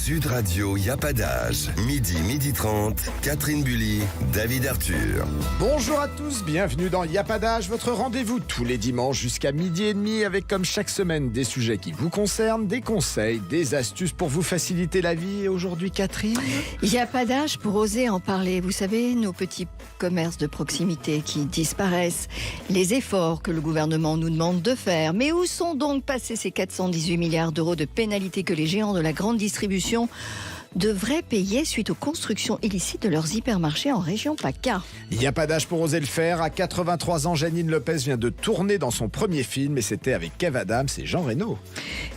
Sud Radio, y a pas d'âge. Midi 30, Catherine Bully, David Arthur. Bonjour à tous, bienvenue dans Y a pas d'âge, votre rendez-vous tous les dimanches jusqu'à 12h30 avec comme chaque semaine des sujets qui vous concernent, des conseils, des astuces pour vous faciliter la vie. Et aujourd'hui, Catherine ? Il n'y a pas d'âge pour oser en parler. Vous savez, nos petits commerces de proximité qui disparaissent, les efforts que le gouvernement nous demande de faire. Mais où sont donc passés ces 418 milliards d'euros de pénalités que les géants de la grande distribution devraient payer suite aux constructions illicites de leurs hypermarchés en région PACA? Il n'y a pas d'âge pour oser le faire. À 83 ans, Janine Lopez vient de tourner dans son premier film et c'était avec Kev Adams et Jean Reno.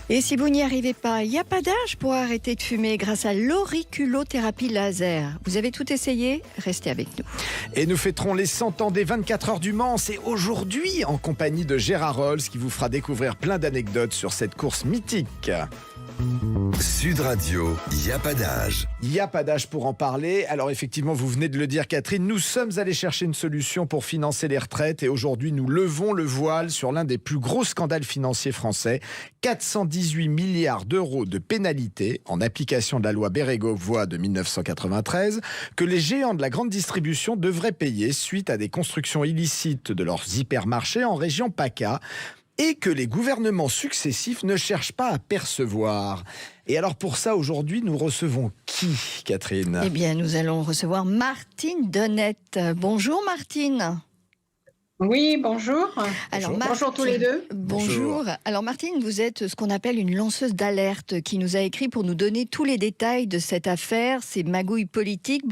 Et si vous n'y arrivez pas, il n'y a pas d'âge pour arrêter de fumer grâce à l'auriculothérapie laser. Vous avez tout essayé? Restez avec nous. Et nous fêterons les 100 ans des 24 heures du Mans. C'est aujourd'hui en compagnie de Gérard Rolls qui vous fera découvrir plein d'anecdotes sur cette course mythique. Sud Radio, y a pas d'âge. Il n'y a pas d'âge pour en parler. Alors effectivement, vous venez de le dire, Catherine, nous sommes allés chercher une solution pour financer les retraites et aujourd'hui, nous levons le voile sur l'un des plus gros scandales financiers français. 418 milliards d'euros de pénalités en application de la loi Bérégovoy de 1993 que les géants de la grande distribution devraient payer suite à des constructions illicites de leurs hypermarchés en région PACA. Et que les gouvernements successifs ne cherchent pas à percevoir. Et alors pour ça, aujourd'hui, nous recevons qui, Catherine ? Eh bien, nous allons recevoir Martine Donnette. Bonjour Martine. Oui, bonjour. Alors, Bonjour tous les deux. Bonjour. Alors Martine, vous êtes ce qu'on appelle une lanceuse d'alerte qui nous a écrit pour nous donner tous les détails de cette affaire, ces magouilles politiques.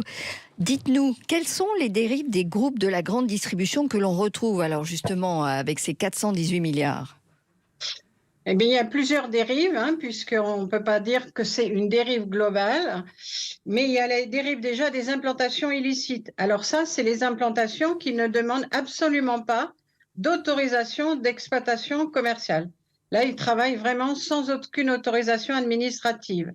Dites-nous, quelles sont les dérives des groupes de la grande distribution que l'on retrouve alors justement avec ces 418 milliards ? Eh bien, il y a plusieurs dérives, puisqu'on ne peut pas dire que c'est une dérive globale, mais il y a la dérive déjà des implantations illicites. Alors ça, c'est les implantations qui ne demandent absolument pas d'autorisation d'exploitation commerciale. Là, ils travaillent vraiment sans aucune autorisation administrative.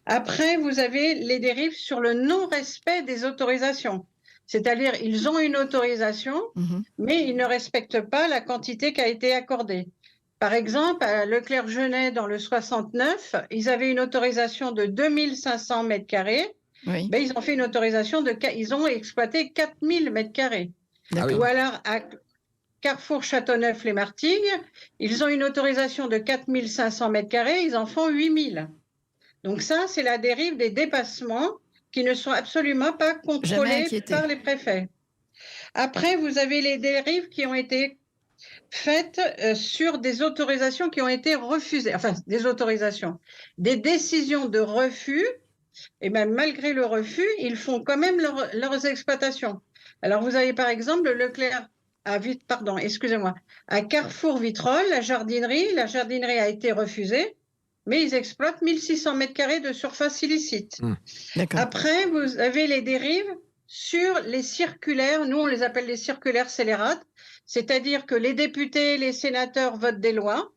Après, vous avez les dérives sur le non-respect des autorisations. C'est-à-dire, ils ont une autorisation, mais ils ne respectent pas la quantité qui a été accordée. Par exemple, à Leclerc-Genet, dans le 69, ils avaient une autorisation de 2500 mètres carrés. Oui. Ben, ils ont fait une autorisation ils ont exploité 4000 mètres carrés. Ou alors, à Carrefour-Châteauneuf-les-Martigues, ils ont une autorisation de 4500 mètres carrés, ils en font 8000. Donc ça, c'est la dérive des dépassements qui ne sont absolument pas contrôlés par les préfets. Après, vous avez les dérives qui ont été faites sur des autorisations qui ont été refusées, enfin des autorisations, des décisions de refus, et même malgré le refus, ils font quand même leurs exploitations. Alors vous avez par exemple Leclerc à Carrefour-Vitrolles, la jardinerie a été refusée, mais ils exploitent 1600 mètres carrés de surface illicite. Après, vous avez les dérives sur les circulaires, nous on les appelle les circulaires scélérates, c'est-à-dire que les députés, les sénateurs votent des lois,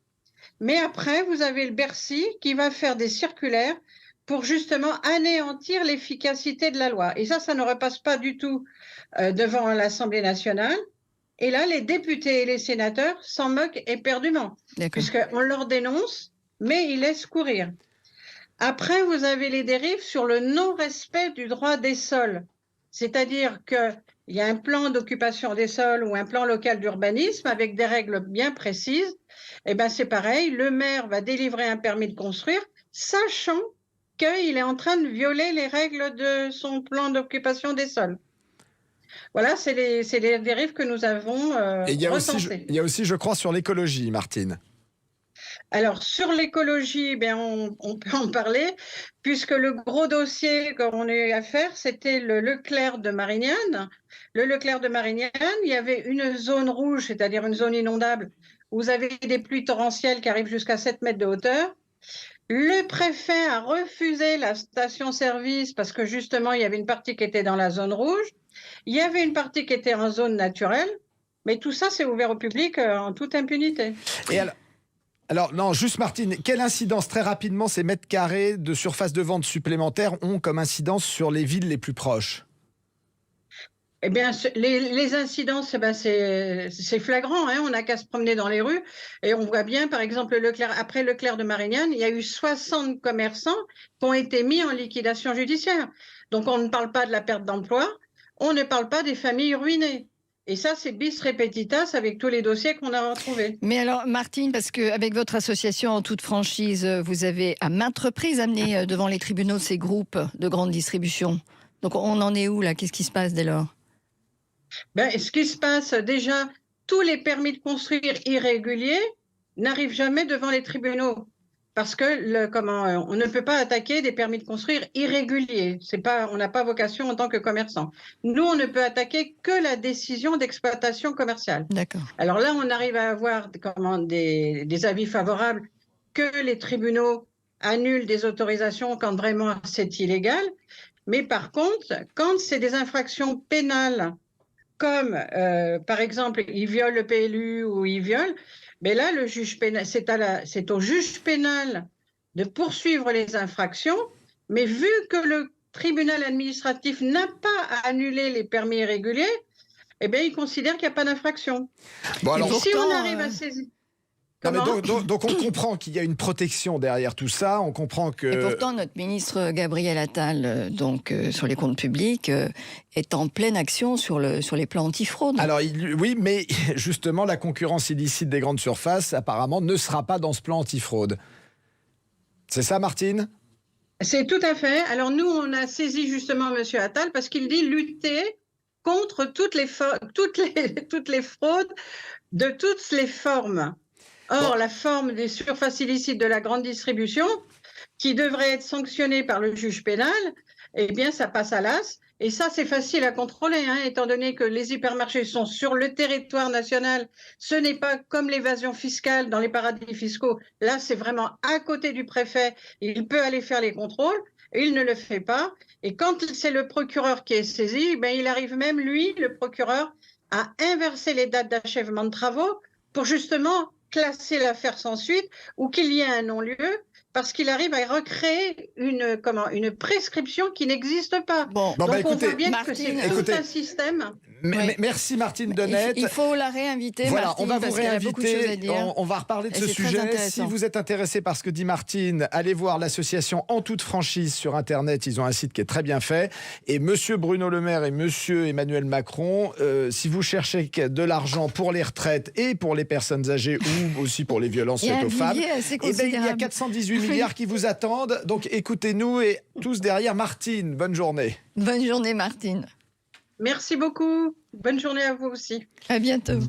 mais après vous avez le Bercy qui va faire des circulaires pour justement anéantir l'efficacité de la loi. Et ça ne repasse pas du tout devant l'Assemblée nationale. Et là, les députés et les sénateurs s'en moquent éperdument, puisqu'on leur dénonce, mais ils laissent courir. Après, vous avez les dérives sur le non-respect du droit des sols. C'est-à-dire qu'il y a un plan d'occupation des sols ou un plan local d'urbanisme avec des règles bien précises. Eh bien, c'est pareil, le maire va délivrer un permis de construire, sachant qu'il est en train de violer les règles de son plan d'occupation des sols. Voilà, c'est les dérives que nous avons recensées. Il y a aussi, je crois, sur l'écologie, Martine. Alors, sur l'écologie, on peut en parler, puisque le gros dossier qu'on a eu à faire, c'était le Leclerc de Marignane. Le Leclerc de Marignane, il y avait une zone rouge, c'est-à-dire une zone inondable, où vous avez des pluies torrentielles qui arrivent jusqu'à 7 mètres de hauteur. Le préfet a refusé la station-service parce que justement, il y avait une partie qui était dans la zone rouge. Il y avait une partie qui était en zone naturelle. Mais tout ça, c'est ouvert au public en toute impunité. Et alors, non, juste Martine, quelle incidence, très rapidement, ces mètres carrés de surface de vente supplémentaires ont comme incidence sur les villes les plus proches ? Eh bien, les incidences, c'est flagrant. Hein, on n'a qu'à se promener dans les rues et on voit bien, par exemple, après Leclerc de Marignane, il y a eu 60 commerçants qui ont été mis en liquidation judiciaire. Donc, on ne parle pas de la perte d'emploi, on ne parle pas des familles ruinées. Et ça, c'est bis repetitas avec tous les dossiers qu'on a retrouvés. Mais alors, Martine, parce qu'avec votre association En toute franchise, vous avez à maintes reprises amené devant les tribunaux ces groupes de grande distribution. Donc, on en est où, là? Qu'est-ce qui se passe dès lors? Ce qui se passe, déjà, tous les permis de construire irréguliers n'arrivent jamais devant les tribunaux. Parce que on ne peut pas attaquer des permis de construire irréguliers. On n'a pas vocation en tant que commerçant. Nous, on ne peut attaquer que la décision d'exploitation commerciale. D'accord. Alors là, on arrive à avoir des avis favorables que les tribunaux annulent des autorisations quand vraiment c'est illégal. Mais par contre, quand c'est des infractions pénales, comme par exemple, ils violent le PLU ou ils violent, mais là, le juge pénal, c'est au juge pénal de poursuivre les infractions, mais vu que le tribunal administratif n'a pas à annuler les permis irréguliers, eh bien, il considère qu'il n'y a pas d'infraction. Bon, alors, si on arrive à saisir... Donc on comprend qu'il y a une protection derrière tout ça, on comprend que... Et pourtant, notre ministre Gabriel Attal, sur les comptes publics, est en pleine action sur les plans antifraude. Alors oui, mais justement, la concurrence illicite des grandes surfaces, apparemment, ne sera pas dans ce plan antifraude. C'est ça, Martine ? C'est tout à fait. Alors nous, on a saisi justement M. Attal parce qu'il dit lutter contre toutes les fraudes de toutes les formes. Or, la forme des surfaces illicites de la grande distribution, qui devrait être sanctionnée par le juge pénal, eh bien, ça passe à l'as. Et ça, c'est facile à contrôler, hein, étant donné que les hypermarchés sont sur le territoire national. Ce n'est pas comme l'évasion fiscale dans les paradis fiscaux. Là, c'est vraiment à côté du préfet. Il peut aller faire les contrôles. Il ne le fait pas. Et quand c'est le procureur qui est saisi, ben, il arrive même, lui, le procureur, à inverser les dates d'achèvement de travaux pour justement classer l'affaire sans suite ou qu'il y ait un non-lieu parce qu'il arrive à recréer une prescription qui n'existe pas. Donc écoutez, on voit bien Martine, que c'est tout un système. Merci Martine Denette. Il faut la réinviter, voilà, Martine, on va vous réinviter, on va reparler de ce sujet. Si vous êtes intéressé par ce que dit Martine, allez voir l'association En toute franchise sur Internet, ils ont un site qui est très bien fait. Et monsieur Bruno Le Maire et monsieur Emmanuel Macron, si vous cherchez de l'argent pour les retraites et pour les personnes âgées ou aussi pour les violences faites aux femmes, il y a 418 milliards qui vous attendent. Donc écoutez-nous et tous derrière Martine. Bonne journée. Bonne journée, Martine. Merci beaucoup. Bonne journée à vous aussi. À bientôt.